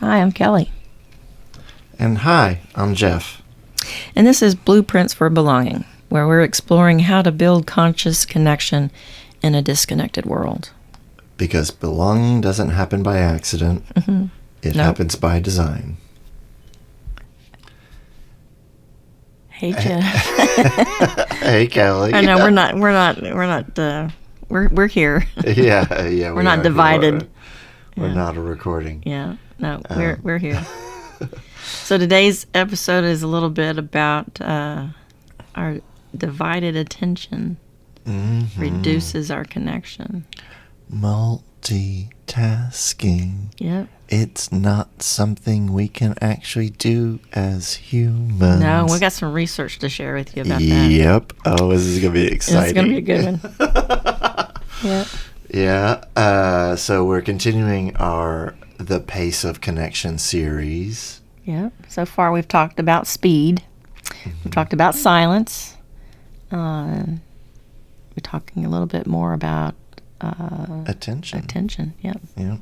Hi, I'm Kelly. And hi, I'm Geoff. And this is Blueprints for Belonging, where we're exploring how to build conscious connection in a disconnected world. Because belonging doesn't happen by accident. Mm-hmm. It happens by design. Hey, Geoff. Hey, Kelly. I know we're here. Yeah. We're not divided. We're not a recording. Yeah, no, we're here. So today's episode is a little bit about our divided attention reduces our connection. Multitasking. Yep. It's not something we can actually do as humans. No, we got some research to share with you about that. Yep. Oh, this is going to be exciting. It's going to be a good one. Yep. Yeah. So we're continuing our The Pace of Connection series. Yep. So far we've talked about speed. We've talked about silence. We're talking a little bit more about attention. Attention, yep. Yeah.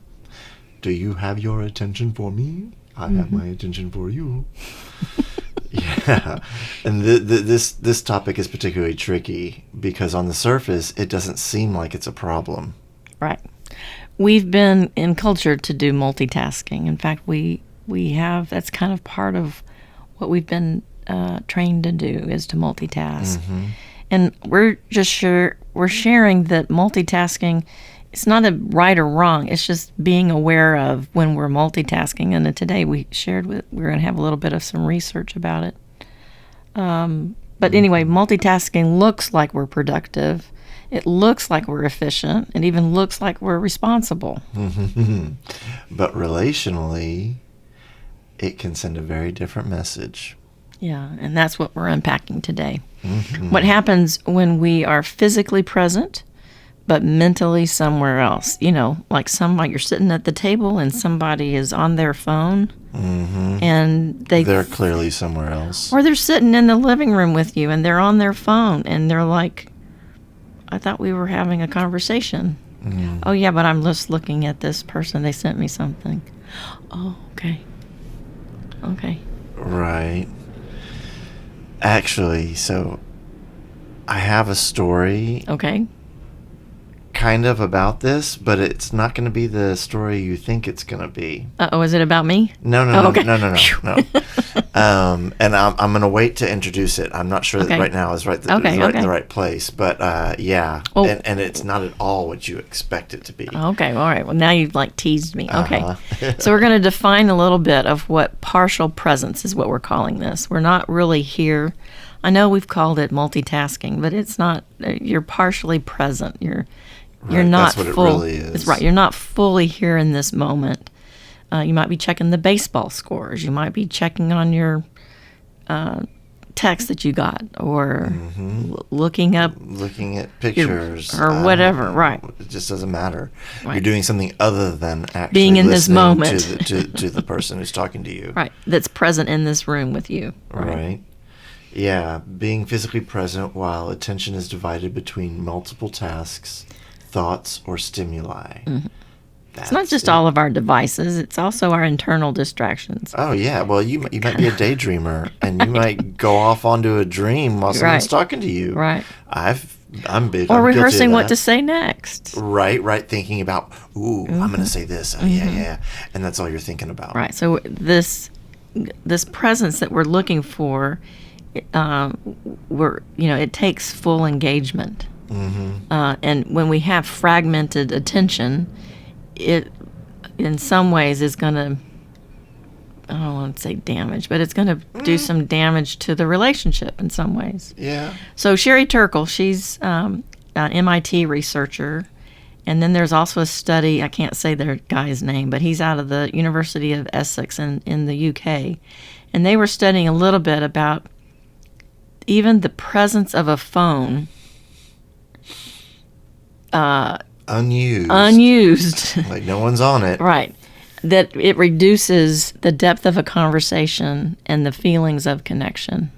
Do you have your attention for me? I have my attention for you. Yeah. And this topic is particularly tricky because on the surface, it doesn't seem like it's a problem. Right. We've been encultured to do multitasking. In fact, we have, that's kind of part of what we've been trained to do is to multitask. Mm-hmm. And we're sharing that multitasking, it's not a right or wrong. It's just being aware of when we're multitasking. And today we're going to have a little bit of some research about it. But anyway, multitasking looks like we're productive. It looks like we're efficient. It even looks like we're responsible. But relationally, it can send a very different message. Yeah, and that's what we're unpacking today. Mm-hmm. What happens when we are physically present, but mentally somewhere else? You know, like you're sitting at the table and somebody is on their phone, and they're clearly somewhere else. Or they're sitting in the living room with you and they're on their phone and they're like, I thought we were having a conversation. Mm. Oh, yeah, but I'm just looking at this person. They sent me something. Oh, okay. Right. Actually, so I have a story. Okay. Kind of about this, but it's not going to be the story you think it's going to be. Uh-oh, is it about me? No. Okay. No. And I'm going to wait to introduce it. I'm not sure that right now is in the right place, but yeah. Oh. And it's not at all what you expect it to be. Okay, all right. Well, now you've teased me. Okay. So we're going to define a little bit of what partial presence is, what we're calling this. We're not really here. I know we've called it multitasking, but it's not. You're partially present. You're not that's what full. It really is. It's right. You're not fully here in this moment. You might be checking the baseball scores. You might be checking on your text that you got, or looking at pictures or whatever. Right. It just doesn't matter. Right. You're doing something other than actually being in this moment to the person who's talking to you. Right. That's present in this room with you. Right. Yeah. Being physically present while attention is divided between multiple tasks, thoughts, or stimuli. Mm-hmm. It's not just all of our devices. It's also our internal distractions. Oh, yeah. Well, you might be a daydreamer, and you might go off onto a dream while someone's talking to you. Right. I'm big. Or rehearsing what to say next. Right. Thinking about, I'm going to say this. Oh, yeah. And that's all you're thinking about. Right. So this presence that we're looking for, it takes full engagement. Mm-hmm. And when we have fragmented attention, it in some ways is going to, I don't want to say damage, but it's going to do some damage to the relationship in some ways. Yeah. So Sherry Turkle, she's an MIT researcher, and then there's also a study, I can't say the guy's name, but he's out of the University of Essex in the UK, and they were studying a little bit about even the presence of a phone unused. Like no one's on it. Right. That it reduces the depth of a conversation and the feelings of connection.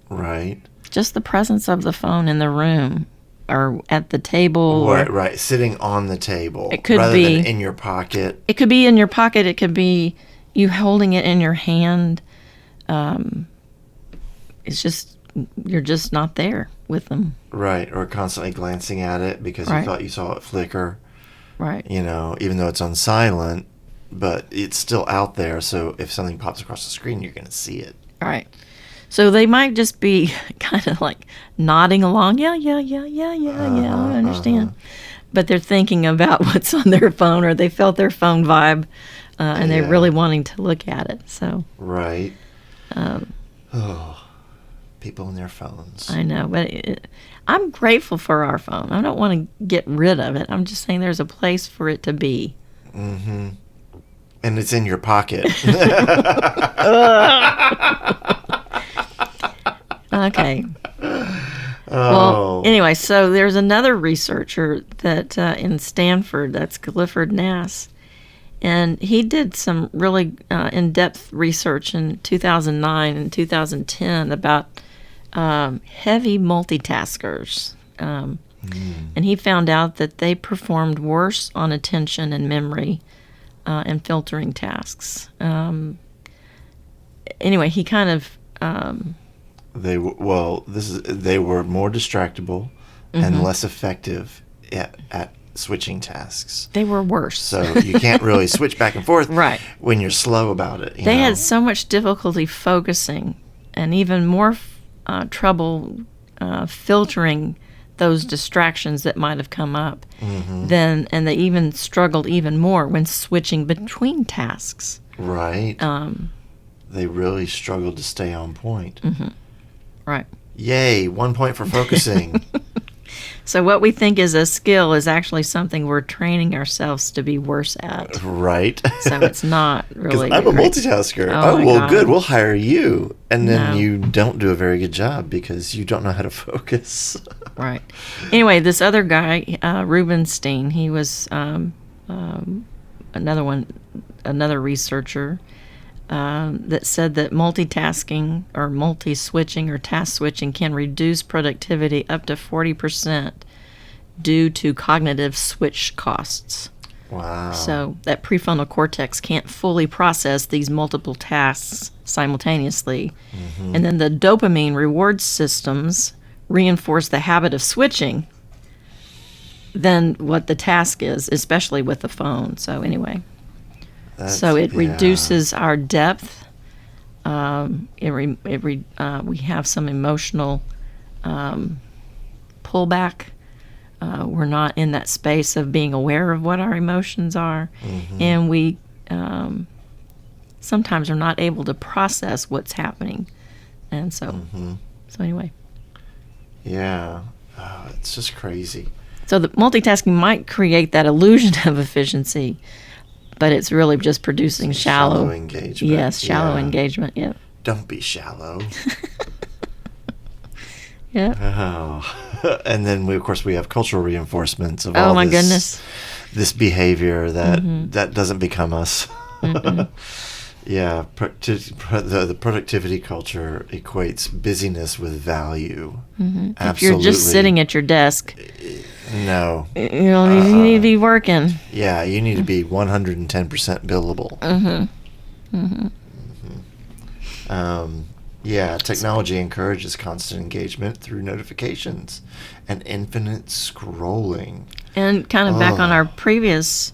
Right. Just the presence of the phone in the room or at the table. Right. Sitting on the table. It could rather be than in your pocket. It could be in your pocket. It could be you holding it in your hand, it's just, you're just not there with them. Right, or constantly glancing at it because you thought you saw it flicker. Right. You know, even though it's on silent, but it's still out there, so if something pops across the screen, you're going to see it. Right. So they might just be kind of like nodding along. Yeah, I understand. But they're thinking about what's on their phone, or they felt their phone vibe, and they're really wanting to look at it. So. Right. People and their phones. I know, but I'm grateful for our phone. I don't want to get rid of it. I'm just saying there's a place for it to be. Mm-hmm. And it's in your pocket. Okay. Well, anyway, so there's another researcher that in Stanford, that's Clifford Nass, and he did some really in-depth research in 2009 and 2010 about heavy multitaskers. And he found out that they performed worse on attention and memory and filtering tasks. Anyway, he kind of... they were more distractible and less effective at switching tasks. They were worse. So you can't really switch back and forth when you're slow about it. They had so much difficulty focusing and even more trouble filtering those distractions that might have come up. And they even struggled even more when switching between tasks. Right. They really struggled to stay on point. Right. Yay, 1 point for focusing. So what we think is a skill is actually something we're training ourselves to be worse at. Right. So it's not really... Because I'm a multitasker. Oh well, good. We'll hire you. And then you don't do a very good job because you don't know how to focus. Right. Anyway, this other guy, Rubenstein, he was another researcher that said that multitasking or multi-switching or task switching can reduce productivity up to 40% due to cognitive switch costs. Wow. So that prefrontal cortex can't fully process these multiple tasks simultaneously. And then the dopamine reward systems reinforce the habit of switching than what the task is, especially with the phone. So anyway... So it reduces our depth. We have some emotional pullback. We're not in that space of being aware of what our emotions are, and we sometimes are not able to process what's happening. And so, so anyway. Yeah, it's just crazy. So the multitasking might create that illusion of efficiency, but it's really just producing shallow engagement. Yes, shallow engagement. Yeah. Don't be shallow. Yeah. Oh. And then we have cultural reinforcements of all goodness, this behavior that doesn't become us. Yeah, the productivity culture equates busyness with value. Absolutely. If you're just sitting at your desk, no, you need to be working. Yeah, you need to be 110% billable. Yeah, technology encourages constant engagement through notifications and infinite scrolling. And kind of back on our previous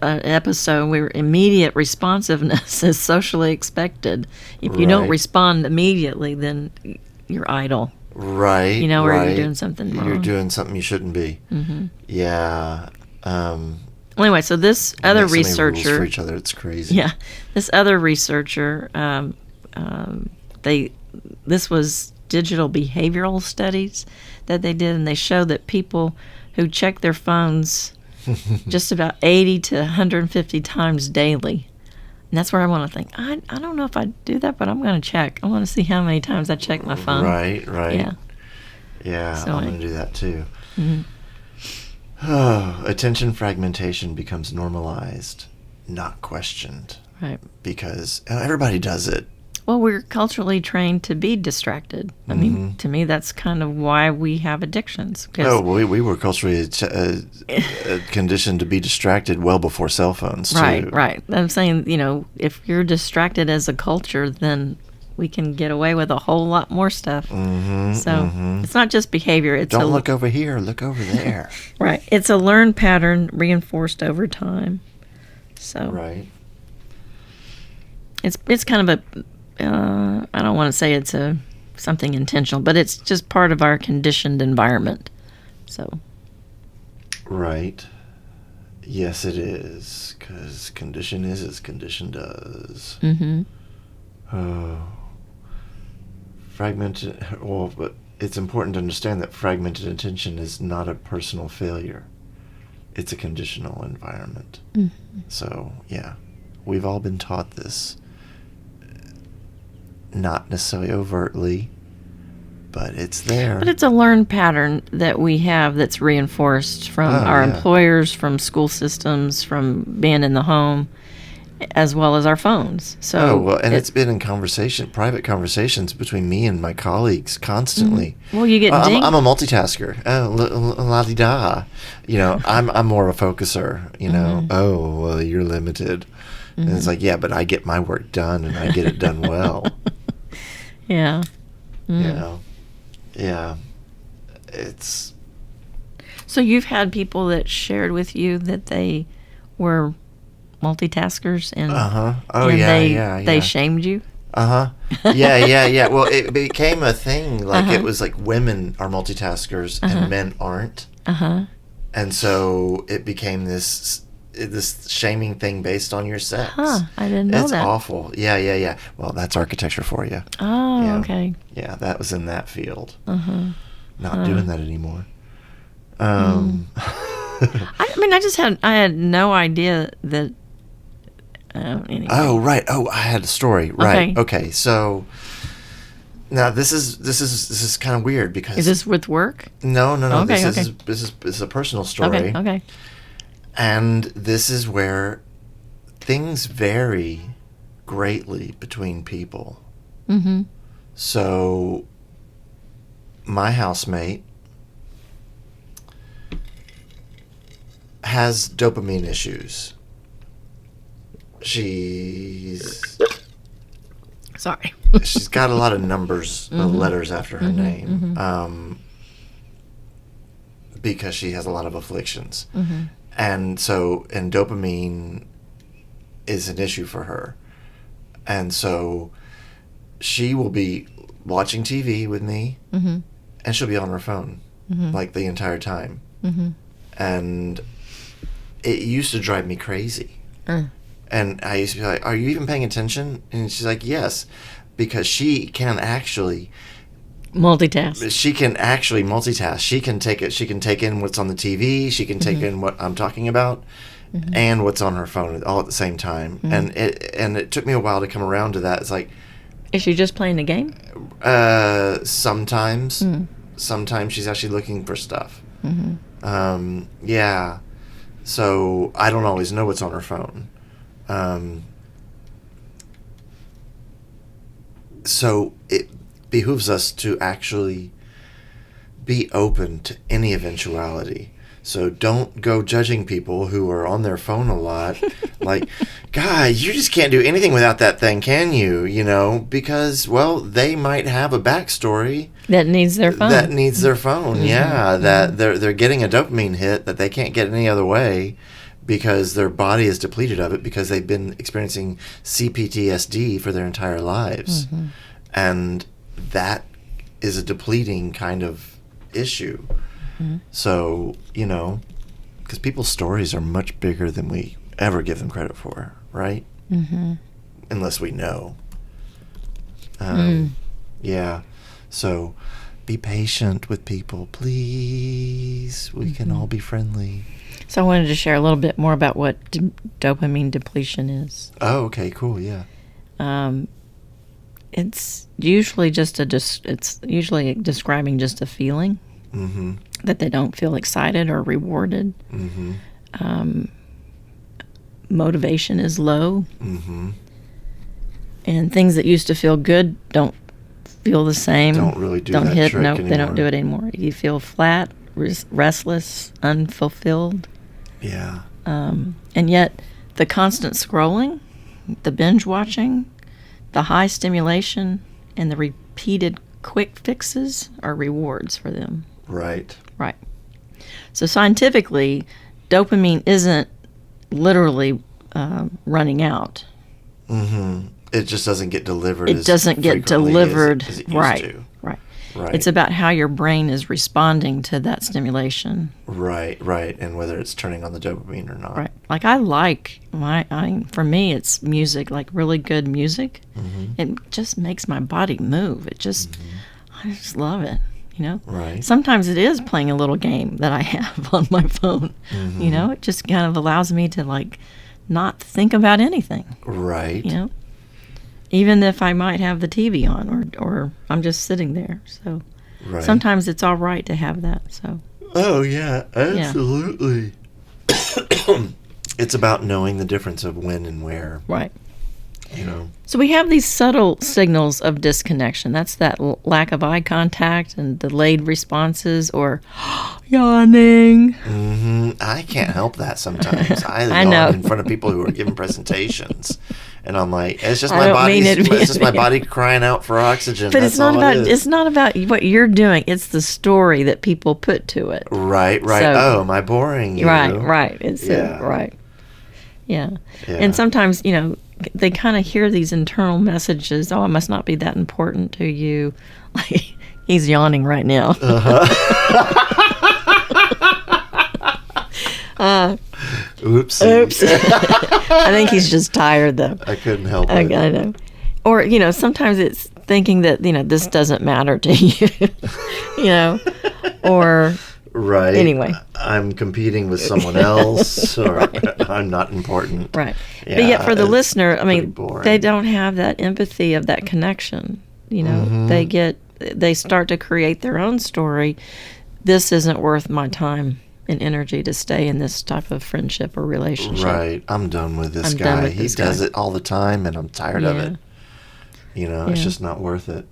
episode, we were immediate responsiveness is socially expected. If you don't respond immediately, then you're idle. Right. Or you're doing something wrong. You're doing something you shouldn't be. Yeah. Anyway, so this other researcher... rules for each other. It's crazy. Yeah. This other researcher, this was digital behavioral studies that they did, and they showed that people who check their phones just about 80 to 150 times daily. And that's where I want to think, I don't know if I do that, but I'm going to check. I want to see how many times I check my phone. Right. Yeah, so I'm going to do that too. Attention fragmentation becomes normalized, not questioned. Right. Because everybody does it. Well, we're culturally trained to be distracted. I mean, to me, that's kind of why we have addictions. Oh, we were culturally conditioned to be distracted well before cell phones, too. Right. I'm saying, if you're distracted as a culture, then we can get away with a whole lot more stuff. It's not just behavior. Don't look over here, look over there. Right. It's a learned pattern reinforced over time. So right. It's kind of a I don't want to say it's something intentional, but it's just part of our conditioned environment. So. Right. Yes, it is, because condition is as condition does. Fragmented. Well, but it's important to understand that fragmented attention is not a personal failure. It's a conditional environment. So, yeah, we've all been taught this. Not necessarily overtly, but it's there. But it's a learned pattern that we have that's reinforced from our employers, from school systems, from being in the home, as well as our phones. So, it's been in private conversations between me and my colleagues constantly. Well, you get dinged. I'm a multitasker. La-di-da. I'm more of a focuser. Oh, well, you're limited. And it's like, yeah, but I get my work done, and I get it done well. Yeah. Yeah. It's. So you've had people that shared with you that they were multitaskers and they shamed you. Yeah. Well, it became a thing. Like it was like women are multitaskers and men aren't. And so it became this shaming thing based on your sex. I didn't know that. It's awful. Yeah. Well, that's architecture for you. Oh, yeah. Okay. Yeah, that was in that field. Not doing that anymore. I had no idea that. Anyway. Oh, right. Oh, I had a story. Right. Okay. So now this is kind of weird because is this with work? No. Okay, This is a personal story. Okay. And this is where things vary greatly between people. So my housemate has dopamine issues. She's got a lot of numbers, letters after her name, because she has a lot of afflictions. And dopamine is an issue for her. And so she will be watching TV with me, and she'll be on her phone, like the entire time. And it used to drive me crazy. And I used to be like, are you even paying attention? And she's like, yes, because she can actually multitask. She can actually multitask. She can take in what's on the TV. She can take in what I'm talking about and what's on her phone all at the same time. And it took me a while to come around to that. It's like, is she just playing a game? Sometimes. Sometimes she's actually looking for stuff. Yeah. So I don't always know what's on her phone. So it behooves us to actually be open to any eventuality. So don't go judging people who are on their phone a lot. Like, guys, you just can't do anything without that thing, can you? Because, well, they might have a backstory that needs their phone. Yeah, that they're getting a dopamine hit that they can't get any other way because their body is depleted of it because they've been experiencing CPTSD for their entire lives. And that is a depleting kind of issue. So, because people's stories are much bigger than we ever give them credit for, right? Unless we know. Yeah. So be patient with people, please. We can all be friendly. So I wanted to share a little bit more about what dopamine depletion is. Oh, okay, cool, yeah. It's usually it's usually describing just a feeling that they don't feel excited or rewarded. Motivation is low. And things that used to feel good don't feel the same. Don't really do don't that hit. trick Nope, anymore. they don't do it anymore. You feel flat, restless, unfulfilled. Yeah. And yet, the constant scrolling, the binge watching, the high stimulation, and the repeated quick fixes are rewards for them. Right. Right. So scientifically, dopamine isn't literally running out. Mm-hmm. It just doesn't get delivered. It doesn't get delivered. as it used Right. to. Right. Right. It's about how your brain is responding to that stimulation. Right. And whether it's turning on the dopamine or not. Right. Like I like for me, it's music, like really good music. Mm-hmm. It just makes my body move. I just love it. Right. Sometimes it is playing a little game that I have on my phone. Mm-hmm. It just kind of allows me to like not think about anything. Right. Even if I might have the TV on or I'm just sitting there. So Right. sometimes it's all right to have that. So Oh yeah, absolutely. It's about knowing the difference of when and where. right. So So we have these subtle signals of disconnection. That's that lack of eye contact and delayed responses or yawning. I can't help that sometimes. I I yawn know. in front of people who are giving presentations, and I'm like, it's just I my don't body. mean it to be- It's just my body crying out for oxygen. But That's it's not all about it is. it's not about what you're doing. It's the story that people put to it. Right. So- Oh, am I boring you? Right. It's Yeah. right. Yeah. Yeah. And sometimes, they kind of hear these internal messages. Oh, I must not be that important to you. Like he's yawning right now. Oops. Oops. I think he's just tired though. I couldn't help I it. know. Or, sometimes it's thinking that, this doesn't matter to you. Or Right. Anyway. I'm competing with someone else, or I'm not important. right. Yeah, But yet for the it's listener, I pretty mean, boring. they don't have that empathy of that connection. They start to create their own story. This isn't worth my time and energy to stay in this type of friendship or relationship. Right. I'm done with this I'm guy. done with He this does guy. it all the time, and I'm tired of Yeah. it. It's just not worth it.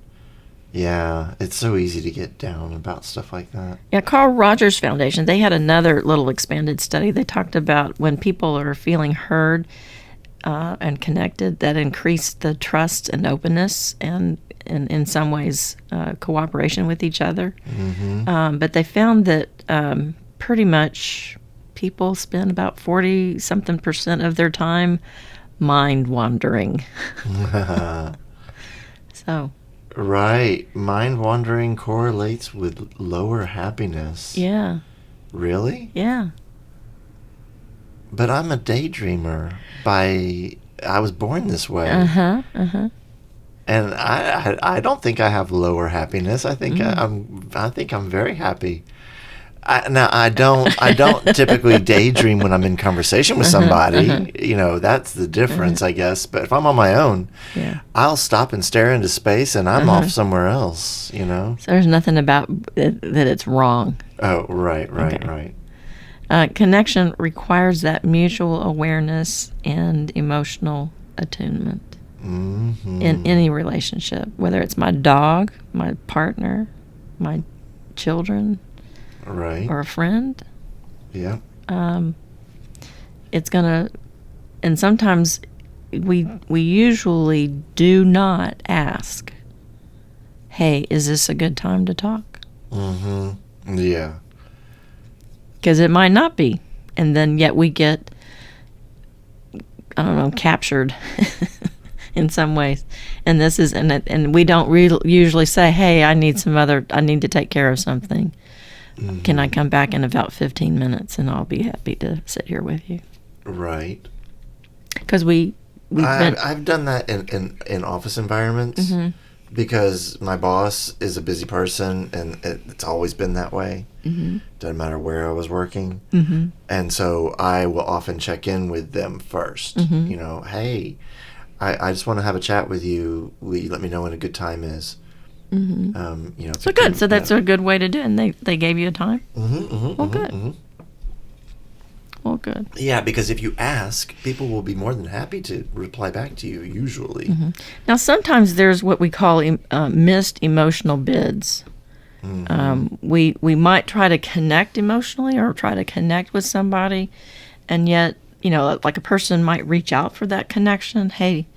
Yeah, it's so easy to get down about stuff like that. Yeah, Carl Rogers Foundation, they had another little expanded study. They talked about when people are feeling heard and connected, that increased the trust and openness and in some ways cooperation with each other. But they found that pretty much people spend about 40-something% of their time mind wandering. So... Right. Mind wandering correlates with lower happiness. Yeah. Really? Yeah. But I'm a daydreamer. I was born this way. Uh-huh. And I don't think I have lower happiness. I think Mm-hmm. I think I'm very happy. I don't typically daydream when I'm in conversation with somebody. That's the difference, I guess. But if I'm on my own, Yeah. I'll stop and stare into space, and I'm off somewhere else. So there's nothing about it that it's wrong. Oh, right. Okay. Connection requires that mutual awareness and emotional attunement in any relationship, whether it's my dog, my partner, my children, Right. or a friend. Yeah. It's gonna, and sometimes we usually do not ask, "Hey, is this a good time to talk?" Yeah. Because it might not be, and then yet we get, I don't know, captured in some ways. And this is, and we don't usually say, "Hey, I need to take care of something. Can I come back in about 15 minutes and I'll be happy to sit here with you?" Right. Because I've done that in office environments because my boss is a busy person, and it's always been that way. Doesn't matter where I was working. And so I will often check in with them first. Hey, I just want to have a chat with you. Will you let me know when a good time is? so good. So that's a good way to do it. And they gave you a time? Well, good. Well, good. Yeah, because if you ask, people will be more than happy to reply back to you, usually. Mm-hmm. Now, sometimes there's what we call missed emotional bids. We might try to connect emotionally or try to connect with somebody, and yet, like a person might reach out for that connection. Hey,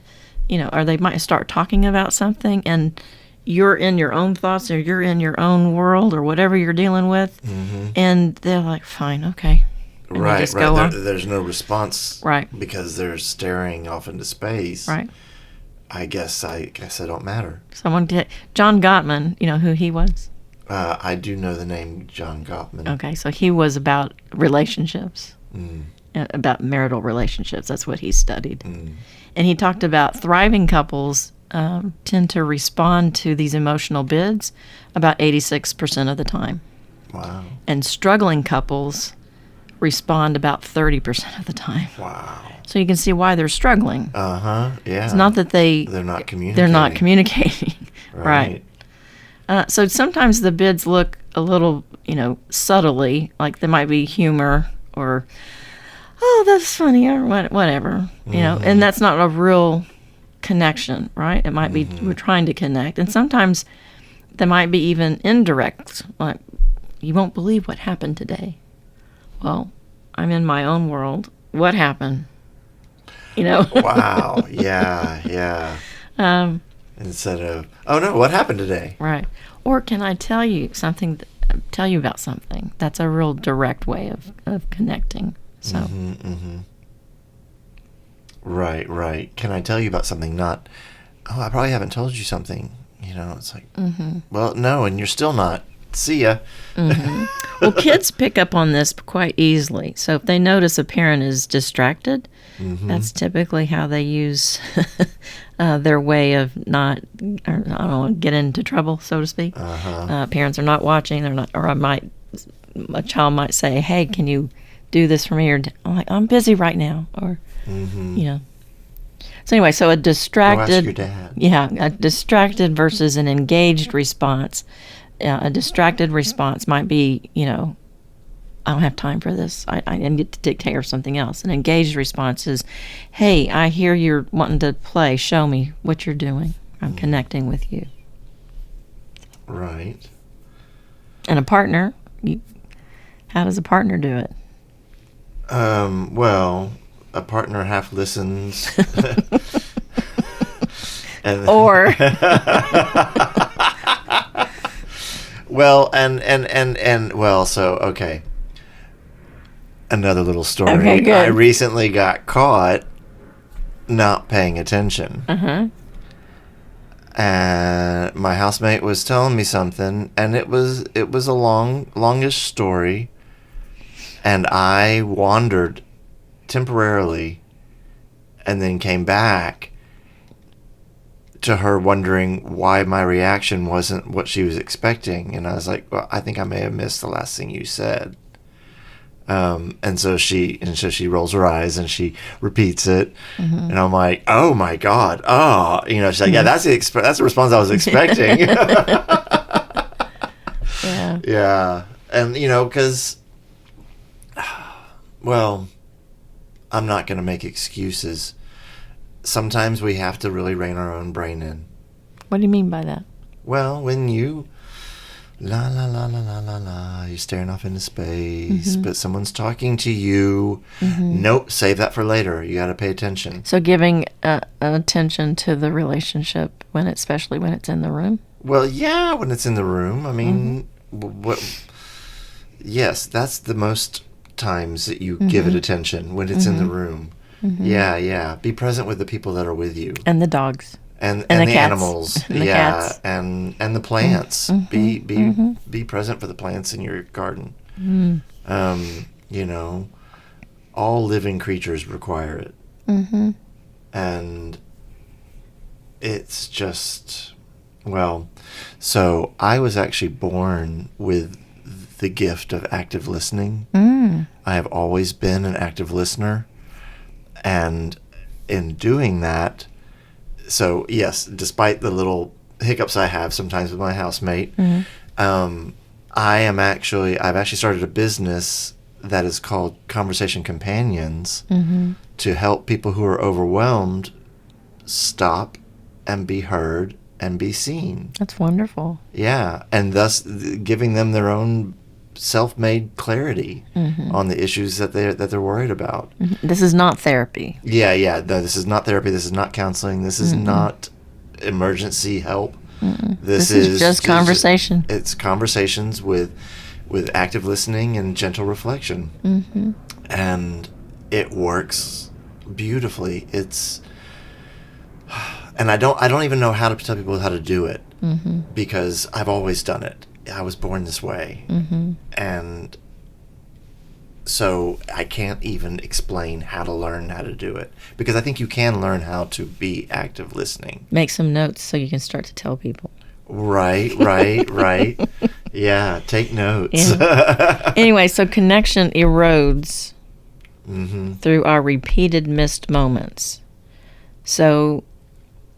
or they might start talking about something, and you're in your own thoughts or you're in your own world or whatever you're dealing with, and they're like, fine, okay. And Right, just right. go on. There's no response, Right, because they're staring off into space. right. I guess I don't matter. John Gottman, who he was? I do know the name John Gottman. Okay, so he was about relationships, about marital relationships. That's what he studied. And he talked about thriving couples tend to respond to these emotional bids about 86% of the time. Wow. And struggling couples respond about 30% of the time. Wow. So you can see why they're struggling. Yeah. It's not that they're not communicating. They're not communicating. Right. So sometimes the bids look a little, subtly, like there might be humor or, oh, that's funny, or whatever, and that's not a real connection, right? It might be we're trying to connect. And sometimes there might be even indirect, like, you won't believe what happened today. Well, I'm in my own world. What happened? Wow. Yeah. Instead of, oh no, what happened today? Right. Or can I tell you something? Tell you about something. That's a real direct way of connecting. So. Right. Can I tell you about something? Not, oh, I probably haven't told you something. It's like, well, no, and you're still not. See ya. Well, kids pick up on this quite easily. So if they notice a parent is distracted, that's typically how they use their way of not, or, I don't know, get into trouble, so to speak. Parents are not watching. They're not, or a child might say, "Hey, can you do this for me?" Or I'm like, "I'm busy right now," or So anyway, so a distracted, go ask your dad. Yeah, a distracted versus an engaged response. A distracted response might be, I don't have time for this. I need to take care of something else. An engaged response is, hey, I hear you're wanting to play. Show me what you're doing. I'm connecting with you. Right. And a partner, how does a partner do it? Well, a partner half listens. Or... Well, and well, so, okay. Another little story. Okay, good. I recently got caught not paying attention. And my housemate was telling me something, and it was a longish story, and I wandered temporarily and then came back to her wondering why my reaction wasn't what she was expecting. And I was like, well, I think I may have missed the last thing you said. And so she rolls her eyes and she repeats it. And I'm like, oh my God. Oh, she's like, yeah, that's the response I was expecting. Yeah. Yeah. And, because, well, I'm not going to make excuses. Sometimes we have to really rein our own brain in. What do you mean by that? Well, when you la la la la la la la, you're staring off into space, but someone's talking to you. Nope, save that for later. You got to pay attention. So giving attention to the relationship especially when it's in the room. Well, yeah, when it's in the room. I mean, yes, that's the most times that you give it attention, when it's in the room. Yeah. Be present with the people that are with you. And the dogs. And the the cats. animals. And the cats. And the plants. Be present for the plants in your garden. All living creatures require it. And it's just, well, so I was actually born with the gift of active listening. I have always been an active listener. And in doing that, so yes, despite the little hiccups I have sometimes with my housemate, I've actually started a business that is called Conversation Companions Mm-hmm. to help people who are overwhelmed stop and be heard and be seen. That's wonderful. Yeah, and thus giving them their own self-made clarity on the issues that they're worried about. This is not therapy. Yeah. This is not therapy. This is not counseling. This is not emergency help. This is just conversation. It's conversations with active listening and gentle reflection, and it works beautifully. And I don't even know how to tell people how to do it because I've always done it. I was born this way, and so I can't even explain how to learn how to do it, because I think you can learn how to be active listening. Make some notes so you can start to tell people. Right. Yeah, take notes. Yeah. Anyway, so connection erodes through our repeated missed moments. So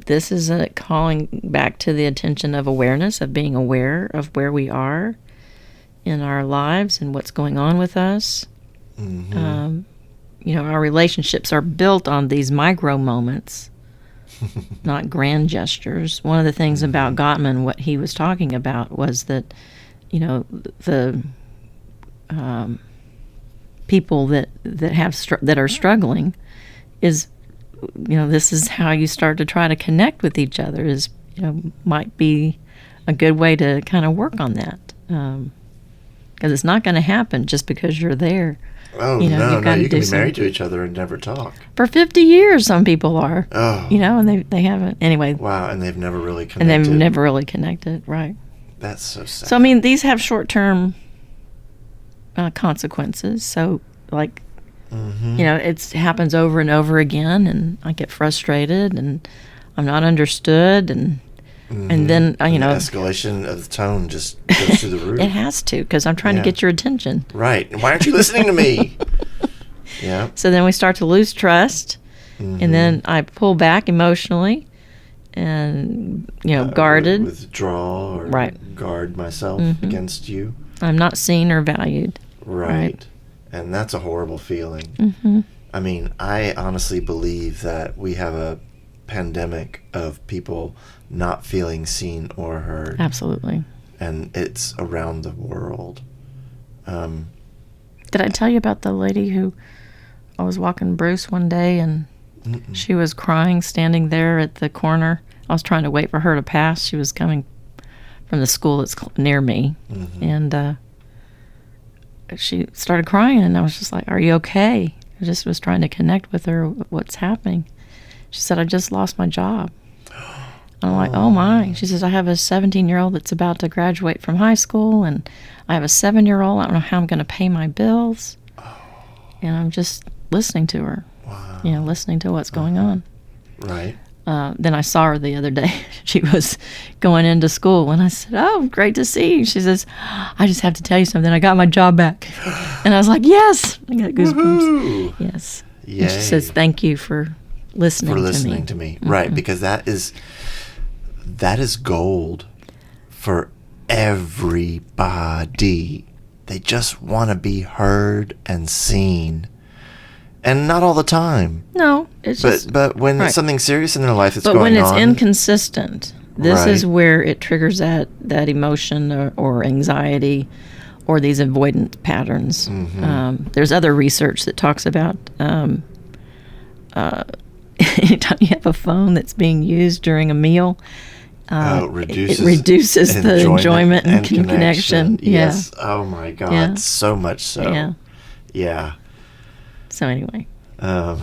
this is a calling back to the attention of awareness, of being aware of where we are in our lives and what's going on with us. Our relationships are built on these micro moments, not grand gestures. One of the things about Gottman, what he was talking about was that, the people that are struggling is, this is how you start to try to connect with each other, is, might be a good way to kind of work on that. Because it's not going to happen just because you're there. Oh, no, you can be something. married to each other and never talk. For 50 years, some people are. Oh. And they haven't. Anyway. Wow, and they've never really connected. Right. That's so sad. So, these have short-term consequences. So, like, it happens over and over again, and I get frustrated, and I'm not understood, and then, the escalation of the tone just goes through the roof. It has to, because I'm trying to get your attention. Right. Why aren't you listening to me? Yeah. So then we start to lose trust, and then I pull back emotionally, and, guarded. Withdraw or guard myself against you. I'm not seen or valued. Right. And that's a horrible feeling. I honestly believe that we have a pandemic of people not feeling seen or heard. Absolutely. And it's around the world. Did I tell you about the lady who I was walking Bruce one day, and she was crying standing there at the corner? I was trying to wait for her to pass. She was coming from the school that's near me. And she started crying, and I was just like, "Are you okay?" I just was trying to connect with her. What's happening? She said, "I just lost my job." And I'm like, "Oh my." She says, "I have a 17-year-old that's about to graduate from high school, and I have a 7-year-old. I don't know how I'm going to pay my bills." And I'm just listening to her. Wow. Listening to what's going on. Right. Then I saw her the other day. She was going into school, and I said, "Oh, great to see you." She says, "I just have to tell you something. I got my job back." And I was like, "Yes!" I got goosebumps. Woo-hoo. Yes. Yay. And she says, "Thank you for listening to me. Right, because that is gold for everybody. They just want to be heard and seen. And not all the time. No, it's but when it's something serious in their life that's but going on. But when it's inconsistent, this is where it triggers that emotion or anxiety or these avoidant patterns. There's other research that talks about anytime you have a phone that's being used during a meal, it reduces the enjoyment and connection. Yes. Yeah. Oh my God. Yeah. So much so. Yeah. Yeah. So anyway. And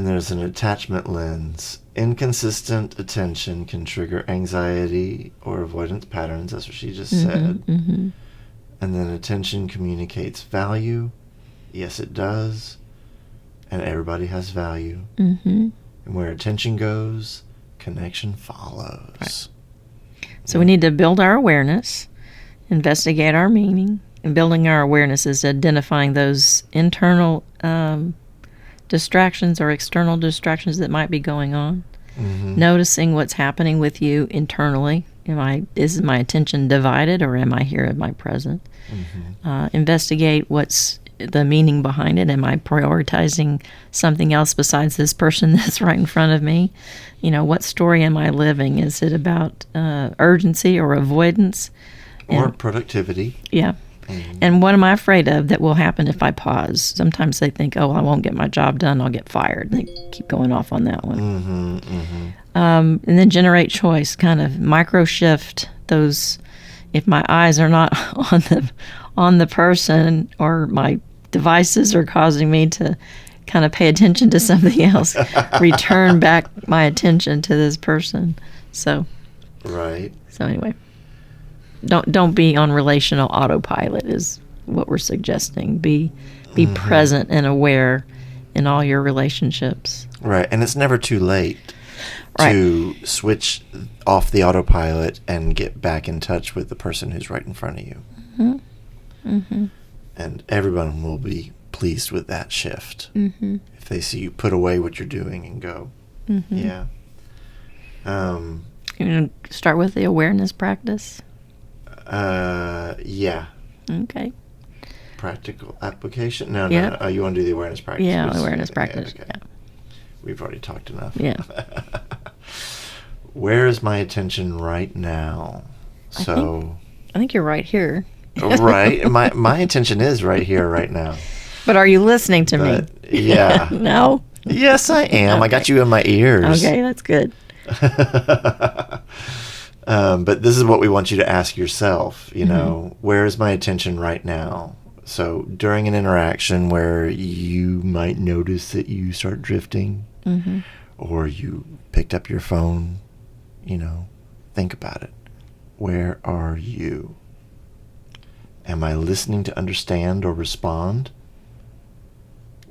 there's an attachment lens. Inconsistent attention can trigger anxiety or avoidance patterns. That's what she just said. And then attention communicates value. Yes, it does. And everybody has value. And where attention goes, connection follows. Right. So we need to build our awareness, investigate our meaning, and building our awareness is identifying those internal distractions or external distractions that might be going on. Noticing what's happening with you internally, is my attention divided, or am I here? Am I present? Investigate what's the meaning behind it. Am I prioritizing something else besides this person that's right in front of me? What story am I living? Is it about urgency or avoidance? Or productivity. Yeah. And what am I afraid of that will happen if I pause? Sometimes they think, I won't get my job done, I'll get fired. They keep going off on that one. And then generate choice, kind of micro shift those. If my eyes are not on the person, or my devices are causing me to kind of pay attention to something else, return back my attention to this person. So anyway, don't be on relational autopilot is what we're suggesting. Be present and aware in all your relationships. Right, and it's never too late to switch off the autopilot and get back in touch with the person who's right in front of you. And everyone will be pleased with that shift if they see you put away what you're doing and go. Yeah. You want to start with the awareness practice? Yeah. Okay. Practical application? No. You want to do the awareness practice? Yeah, the awareness practice. Okay. Yeah. We've already talked enough. Yeah. Where is my attention right now? I think you're right here. Right. My attention is right here, right now. But are you listening to me? Yeah. No? Yes, I am. Okay. I got you in my ears. Okay, that's good. But this is what we want you to ask yourself, where is my attention right now? So during an interaction where you might notice that you start drifting, or you picked up your phone, think about it. Where are you? Am I listening to understand or respond?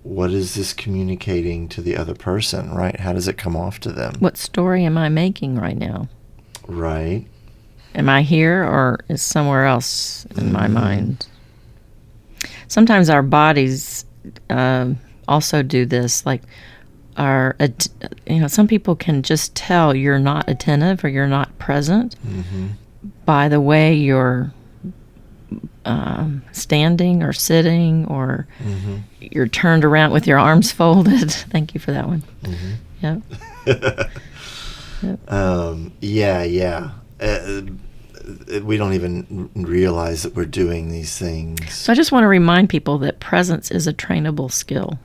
What is this communicating to the other person, right? How does it come off to them? What story am I making right now? Right. Am I here, or is somewhere else in my mind? Sometimes our bodies also do this. Like some people can just tell you're not attentive or you're not present by the way you're standing or sitting, or you're turned around with your arms folded. Thank you for that one. Yep. Yeah. We don't even realize that we're doing these things. So I just want to remind people that presence is a trainable skill.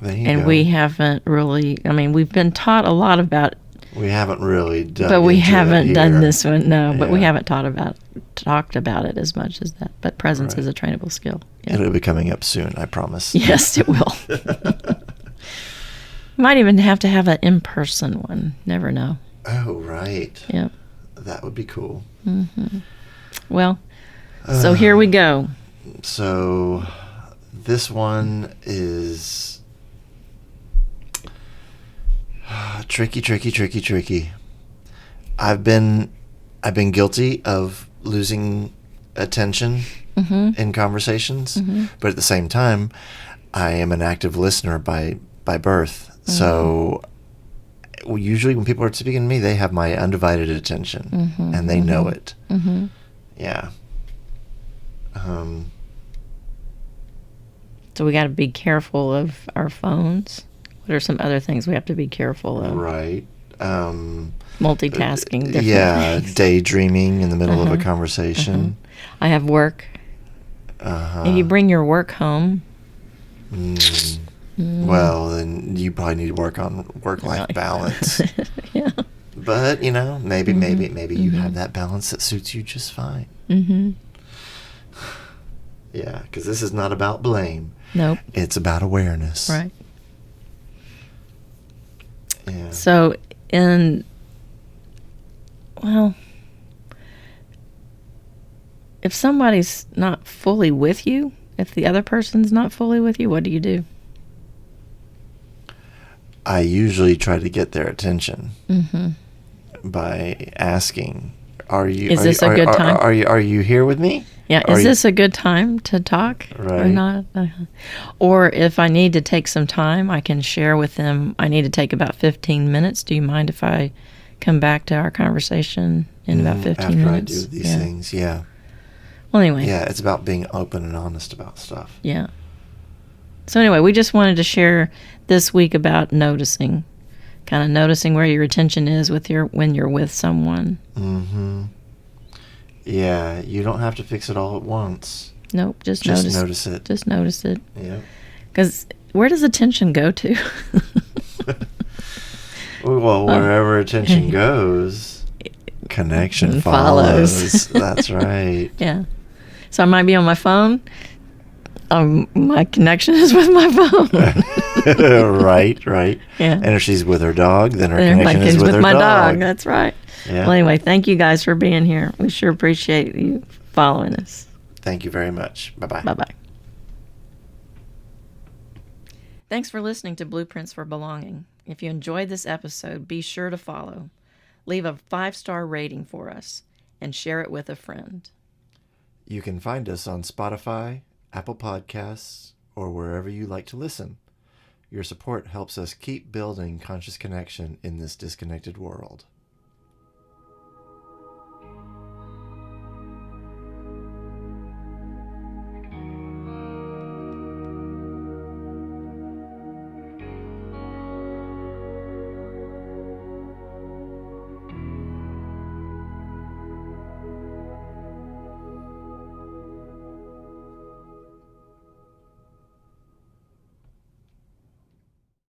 There you and go. We haven't really, we've been taught a lot about. We haven't really done. But we haven't done this one, no. But we Yeah. haven't talked about it as much as that. But presence is a trainable skill. Yeah. It'll be coming up soon, I promise. Yes, it will. Might even have to have an in-person one. Never know. Oh, right. Yep. That would be cool. Well, so here we go. So this one is tricky. I've been guilty of losing attention in conversations, but at the same time, I am an active listener by birth. So usually when people are speaking to me, they have my undivided attention, and they know it. Yeah. So we got to be careful of our phones. What are some other things we have to be careful of? Right. Multitasking. Different things. Daydreaming in the middle of a conversation. I have work. If you bring your work home. Well, then you probably need to work on work-life balance. Yeah. But, maybe you have that balance that suits you just fine. Yeah, because this is not about blame. Nope. It's about awareness. Right. Yeah. So, if somebody's not fully with you, if the other person's not fully with you, what do you do? I usually try to get their attention by asking, "Are you? Is this a good time? Are you here with me? Yeah. Is this a good time to talk or not? Or if I need to take some time, I can share with them. I need to take about 15 minutes. Do you mind if I come back to our conversation in about 15 after minutes. I do these things, yeah. Well, anyway. Yeah, it's about being open and honest about stuff. Yeah. So anyway, we just wanted to share this week about noticing, kind of noticing where your attention is when you're with someone. Mm-hmm. Yeah, you don't have to fix it all at once. Nope, just notice it. Just notice it. Yeah. Because where does attention go to? Well, wherever attention goes, connection follows. That's right. Yeah. So I might be on my phone. My connection is with my phone. Right. Yeah. And if she's with her dog, then her connection is with her my dog. That's right. Yeah. Well, anyway, thank you guys for being here. We sure appreciate you following us. Thank you very much. Bye-bye. Bye-bye. Thanks for listening to Blueprints for Belonging. If you enjoyed this episode, be sure to follow. Leave a 5-star rating for us and share it with a friend. You can find us on Spotify, Apple Podcasts, or wherever you like to listen. Your support helps us keep building conscious connection in this disconnected world.